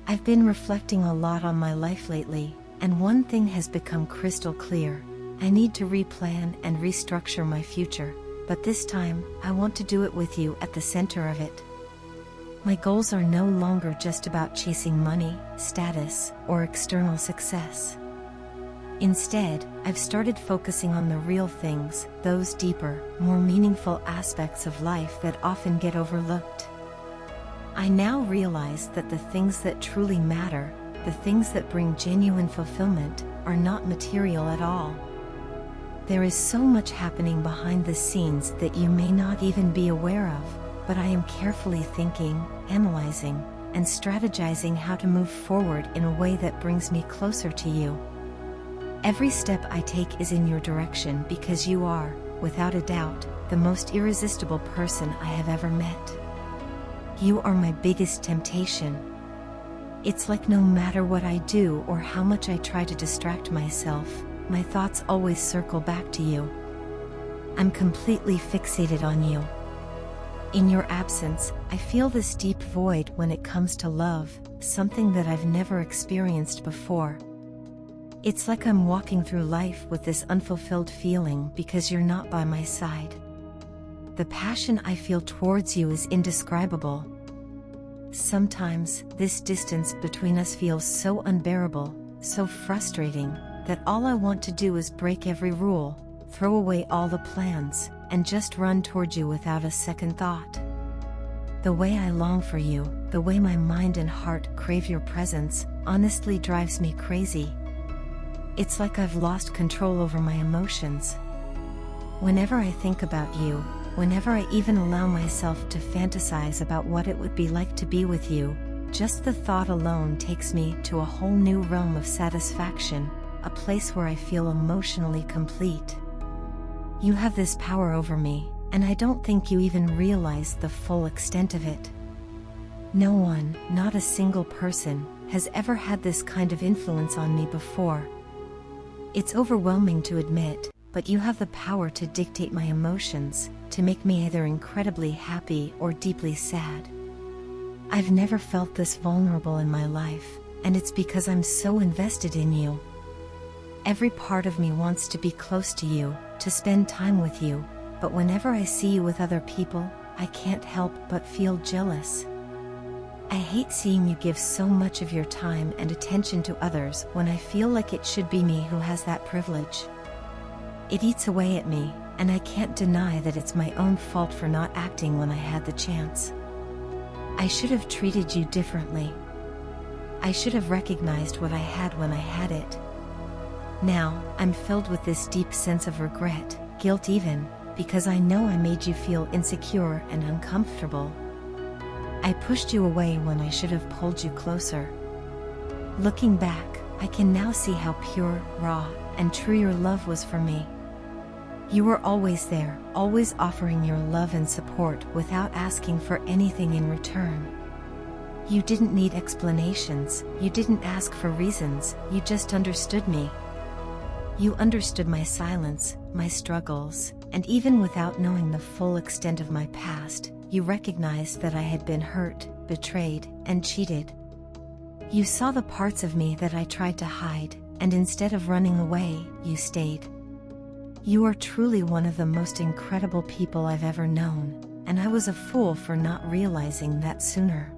I've been reflecting a lot on my life lately, and one thing has become crystal clear. I need to replan and restructure my future, but this time, I want to do it with you at the center of it. My goals are no longer just about chasing money, status, or external success. Instead, I've started focusing on the real things, those deeper, more meaningful aspects of life that often get overlooked. I now realize that the things that truly matter, the things that bring genuine fulfillment, are not material at all. There is so much happening behind the scenes that you may not even be aware of, but I am carefully thinking, analyzing, and strategizing how to move forward in a way that brings me closer to you. Every step I take is in your direction because you are, without a doubt, the most irresistible person I have ever met. You are my biggest temptation. It's like no matter what I do or how much I try to distract myself, my thoughts always circle back to you. I'm completely fixated on you. In your absence, I feel this deep void when it comes to love, something that I've never experienced before. It's like I'm walking through life with this unfulfilled feeling because you're not by my side. The passion I feel towards you is indescribable. Sometimes, this distance between us feels so unbearable, so frustrating, that all I want to do is break every rule, throw away all the plans, and just run toward you without a second thought. The way I long for you, the way my mind and heart crave your presence, honestly drives me crazy. It's like I've lost control over my emotions. Whenever I think about you, whenever I even allow myself to fantasize about what it would be like to be with you, just the thought alone takes me to a whole new realm of satisfaction, a place where I feel emotionally complete. You have this power over me, and I don't think you even realize the full extent of it. No one, not a single person, has ever had this kind of influence on me before. It's overwhelming to admit, but you have the power to dictate my emotions, to make me either incredibly happy or deeply sad. I've never felt this vulnerable in my life, and it's because I'm so invested in you. Every part of me wants to be close to you, to spend time with you, but whenever I see you with other people, I can't help but feel jealous. I hate seeing you give so much of your time and attention to others when I feel like it should be me who has that privilege. It eats away at me, and I can't deny that it's my own fault for not acting when I had the chance. I should have treated you differently. I should have recognized what I had when I had it. Now, I'm filled with this deep sense of regret, guilt even, because I know I made you feel insecure and uncomfortable. I pushed you away when I should have pulled you closer. Looking back, I can now see how pure, raw, and true your love was for me. You were always there, always offering your love and support without asking for anything in return. You didn't need explanations, you didn't ask for reasons, you just understood me. You understood my silence, my struggles, and even without knowing the full extent of my past, you recognized that I had been hurt, betrayed, and cheated. You saw the parts of me that I tried to hide, and instead of running away, you stayed. You are truly one of the most incredible people I've ever known, and I was a fool for not realizing that sooner.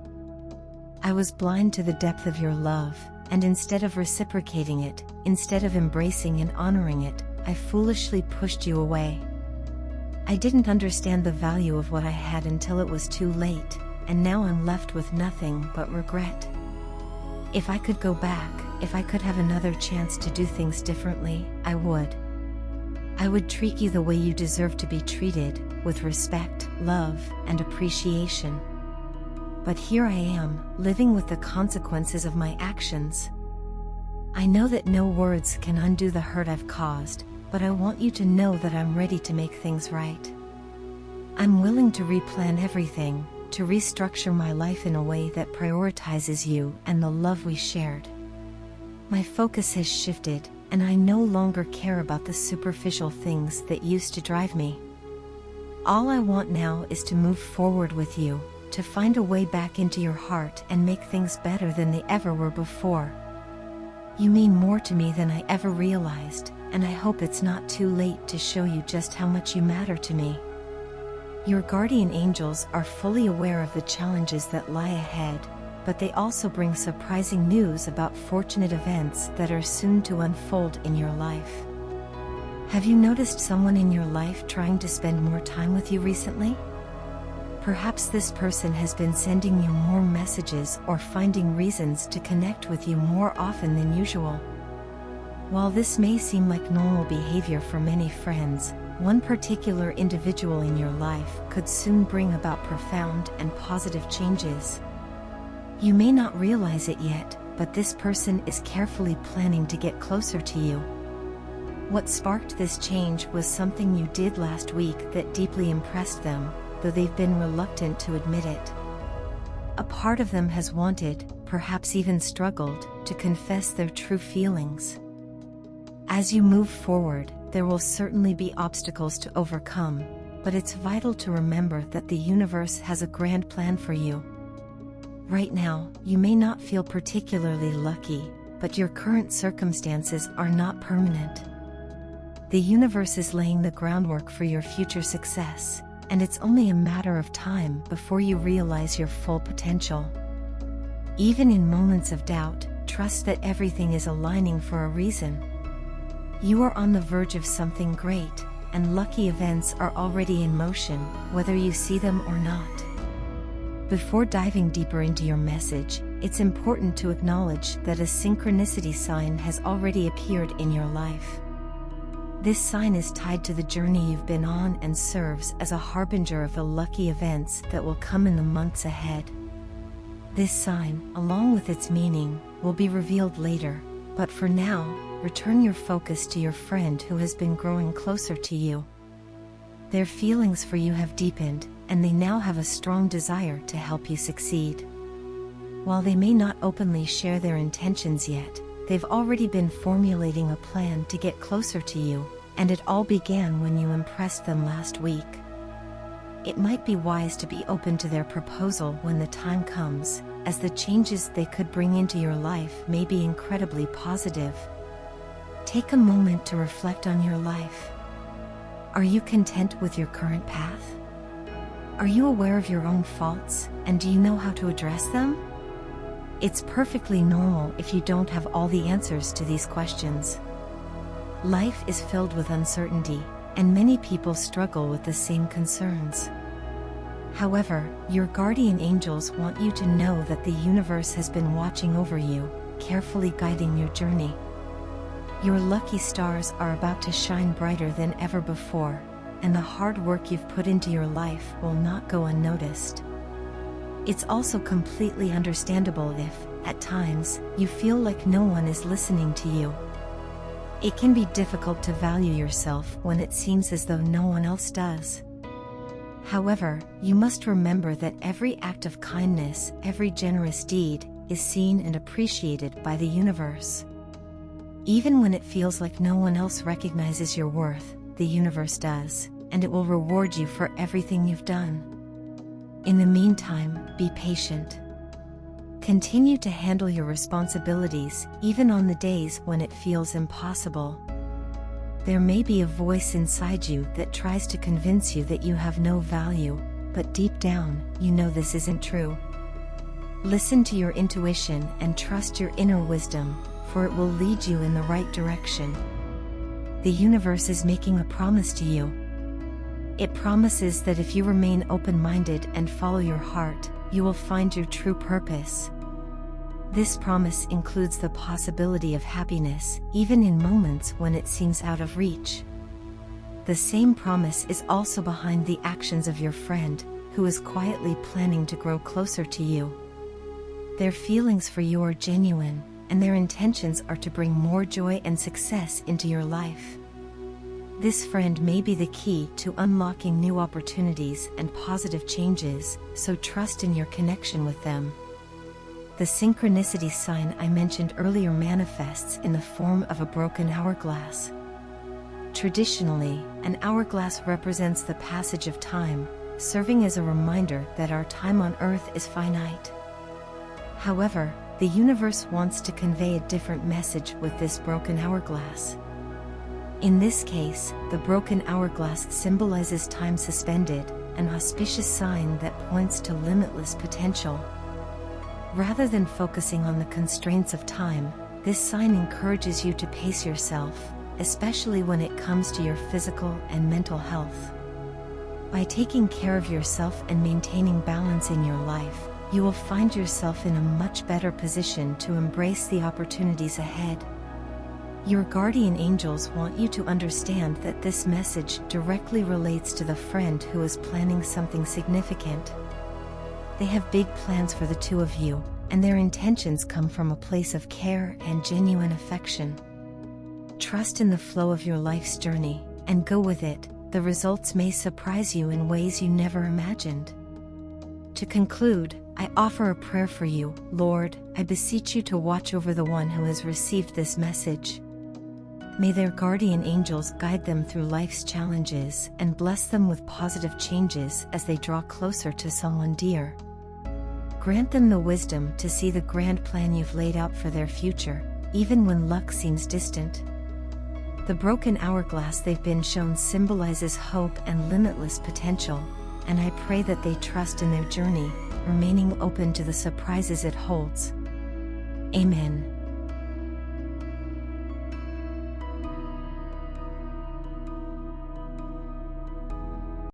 I was blind to the depth of your love, and instead of reciprocating it, instead of embracing and honoring it, I foolishly pushed you away. I didn't understand the value of what I had until it was too late, and now I'm left with nothing but regret. If I could go back, if I could have another chance to do things differently, I would. I would treat you the way you deserve to be treated, with respect, love, and appreciation. But here I am, living with the consequences of my actions. I know that no words can undo the hurt I've caused, but I want you to know that I'm ready to make things right. I'm willing to replan everything, to restructure my life in a way that prioritizes you and the love we shared. My focus has shifted, and I no longer care about the superficial things that used to drive me. All I want now is to move forward with you, to find a way back into your heart and make things better than they ever were before. You mean more to me than I ever realized, and I hope it's not too late to show you just how much you matter to me. Your guardian angels are fully aware of the challenges that lie ahead, but they also bring surprising news about fortunate events that are soon to unfold in your life. Have you noticed someone in your life trying to spend more time with you recently? Perhaps this person has been sending you more messages or finding reasons to connect with you more often than usual. While this may seem like normal behavior for many friends, one particular individual in your life could soon bring about profound and positive changes. You may not realize it yet, but this person is carefully planning to get closer to you. What sparked this change was something you did last week that deeply impressed them, though they've been reluctant to admit it. A part of them has wanted, perhaps even struggled, to confess their true feelings. As you move forward, there will certainly be obstacles to overcome, but it's vital to remember that the universe has a grand plan for you. Right now, you may not feel particularly lucky, but your current circumstances are not permanent. The universe is laying the groundwork for your future success, and it's only a matter of time before you realize your full potential. Even in moments of doubt, trust that everything is aligning for a reason. You are on the verge of something great, and lucky events are already in motion, whether you see them or not. Before diving deeper into your message, it's important to acknowledge that a synchronicity sign has already appeared in your life. This sign is tied to the journey you've been on and serves as a harbinger of the lucky events that will come in the months ahead. This sign, along with its meaning, will be revealed later, but for now, return your focus to your friend who has been growing closer to you. Their feelings for you have deepened, and they now have a strong desire to help you succeed. While they may not openly share their intentions yet, they've already been formulating a plan to get closer to you, and it all began when you impressed them last week. It might be wise to be open to their proposal when the time comes, as the changes they could bring into your life may be incredibly positive. Take a moment to reflect on your life. Are you content with your current path? Are you aware of your own faults, and do you know how to address them? It's perfectly normal if you don't have all the answers to these questions. Life is filled with uncertainty, and many people struggle with the same concerns. However, your guardian angels want you to know that the universe has been watching over you, carefully guiding your journey. Your lucky stars are about to shine brighter than ever before, and the hard work you've put into your life will not go unnoticed. It's also completely understandable if, at times, you feel like no one is listening to you. It can be difficult to value yourself when it seems as though no one else does. However, you must remember that every act of kindness, every generous deed, is seen and appreciated by the universe. Even when it feels like no one else recognizes your worth, the universe does, and it will reward you for everything you've done. In the meantime, be patient. Continue to handle your responsibilities, even on the days when it feels impossible. There may be a voice inside you that tries to convince you that you have no value, but deep down, you know this isn't true. Listen to your intuition and trust your inner wisdom, for it will lead you in the right direction. The universe is making a promise to you. It promises that if you remain open-minded and follow your heart, you will find your true purpose. This promise includes the possibility of happiness, even in moments when it seems out of reach. The same promise is also behind the actions of your friend, who is quietly planning to grow closer to you. Their feelings for you are genuine, and their intentions are to bring more joy and success into your life. This friend may be the key to unlocking new opportunities and positive changes, so trust in your connection with them. The synchronicity sign I mentioned earlier manifests in the form of a broken hourglass. Traditionally, an hourglass represents the passage of time, serving as a reminder that our time on earth is finite. However, the universe wants to convey a different message with this broken hourglass. In this case, the broken hourglass symbolizes time suspended, an auspicious sign that points to limitless potential. Rather than focusing on the constraints of time, this sign encourages you to pace yourself, especially when it comes to your physical and mental health. By taking care of yourself and maintaining balance in your life, you will find yourself in a much better position to embrace the opportunities ahead. Your guardian angels want you to understand that this message directly relates to the friend who is planning something significant. They have big plans for the two of you, and their intentions come from a place of care and genuine affection. Trust in the flow of your life's journey, and go with it. The results may surprise you in ways you never imagined. To conclude, I offer a prayer for you. Lord, I beseech you to watch over the one who has received this message. May their guardian angels guide them through life's challenges and bless them with positive changes as they draw closer to someone dear. Grant them the wisdom to see the grand plan you've laid out for their future, even when luck seems distant. The broken hourglass they've been shown symbolizes hope and limitless potential, and I pray that they trust in their journey, remaining open to the surprises it holds. Amen.